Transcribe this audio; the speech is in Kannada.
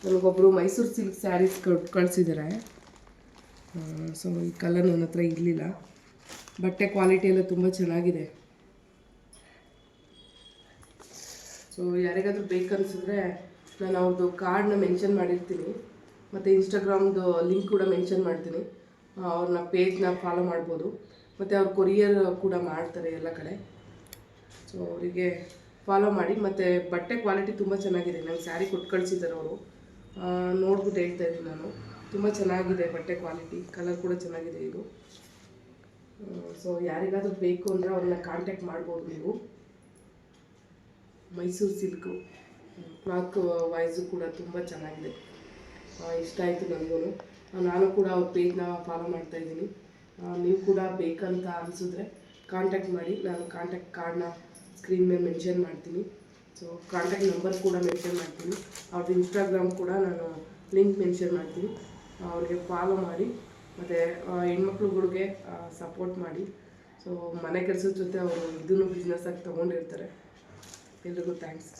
ನನಗೊಬ್ಬರು ಮೈಸೂರು ಸಿಲ್ಕ್ ಸ್ಯಾರೀಸ್ ಕಳಿಸಿದ್ದಾರೆ. ಸೊ ಈ ಕಲರ್ ನನ್ನ ಹತ್ರ ಇರಲಿಲ್ಲ. ಬಟ್ಟೆ ಕ್ವಾಲಿಟಿ ಎಲ್ಲ ತುಂಬ ಚೆನ್ನಾಗಿದೆ. ಸೊ ಯಾರಿಗಾದರೂ ಬೇಕನ್ಸಿದ್ರೆ ನಾನು ಅವ್ರದ್ದು ಕಾರ್ಡ್ನ ಮೆನ್ಷನ್ ಮಾಡಿರ್ತೀನಿ, ಮತ್ತು ಇನ್ಸ್ಟಾಗ್ರಾಮ್ದು ಲಿಂಕ್ ಕೂಡ ಮೆನ್ಷನ್ ಮಾಡ್ತೀನಿ. ಅವ್ರನ್ನ ಪೇಜ್ನ ಫಾಲೋ ಮಾಡ್ಬೋದು, ಮತ್ತು ಅವ್ರು ಕೊರಿಯರ್ ಕೂಡ ಮಾಡ್ತಾರೆ ಎಲ್ಲ ಕಡೆ. ಸೊ ಅವರಿಗೆ ಫಾಲೋ ಮಾಡಿ. ಮತ್ತು ಬಟ್ಟೆ ಕ್ವಾಲಿಟಿ ತುಂಬ ಚೆನ್ನಾಗಿದೆ. ನಂಗೆ ಸ್ಯಾರಿ ಕೊಟ್ಟು ಕಳಿಸಿದ್ದಾರೆ ಅವರು, ನೋಡ್ಬಿಟ್ಟು ಹೇಳ್ತಾ ಇದ್ದೀನಿ ನಾನು. ತುಂಬ ಚೆನ್ನಾಗಿದೆ ಬಟ್ಟೆ ಕ್ವಾಲಿಟಿ, ಕಲರ್ ಕೂಡ ಚೆನ್ನಾಗಿದೆ ಇದು. ಸೊ ಯಾರಿಗಾದರೂ ಬೇಕು ಅಂದರೆ ಅವ್ರನ್ನ ಕಾಂಟ್ಯಾಕ್ಟ್ ಮಾಡ್ಬೋದು ನೀವು. ಮೈಸೂರು ಸಿಲ್ಕು ಕ್ಲಾತ್ ವೈಸು ಕೂಡ ತುಂಬ ಚೆನ್ನಾಗಿದೆ, ಇಷ್ಟ ಆಯಿತು ನನಗೂ. ನಾನು ಕೂಡ ಅವ್ರ ಪೇಜ್ನ ಫಾಲೋ ಮಾಡ್ತಾಯಿದ್ದೀನಿ. ನೀವು ಕೂಡ ಬೇಕಂತ ಅನಿಸಿದ್ರೆ ಕಾಂಟ್ಯಾಕ್ಟ್ ಮಾಡಿ. ನಾನು ಕಾಂಟ್ಯಾಕ್ಟ್ ಕಾರ್ಡ್ನ ಸ್ಕ್ರೀನ್ ಮೇಲೆ ಮೆನ್ಷನ್ ಮಾಡ್ತೀನಿ. ಸೊ ಕಾಂಟ್ಯಾಕ್ಟ್ ನಂಬರ್ ಕೂಡ ಮೆನ್ಷನ್ ಮಾಡ್ತೀನಿ. ಅವ್ರದ್ದು ಇನ್ಸ್ಟಾಗ್ರಾಮ್ ಕೂಡ ನಾನು ಲಿಂಕ್ ಮೆನ್ಷನ್ ಮಾಡ್ತೀನಿ. ಅವ್ರಿಗೆ ಫಾಲೋ ಮಾಡಿ, ಮತ್ತು ಹೆಣ್ಮಕ್ಳುಗಳಿಗೆ ಸಪೋರ್ಟ್ ಮಾಡಿ. ಸೊ ಮನೆ ಕೆಲಸದ ಜೊತೆ ಅವರು ಇದನ್ನು ಬಿಸ್ನೆಸ್ಸಾಗಿ ತೊಗೊಂಡಿರ್ತಾರೆ. ಎಲ್ರಿಗೂ ಥ್ಯಾಂಕ್ಸ್.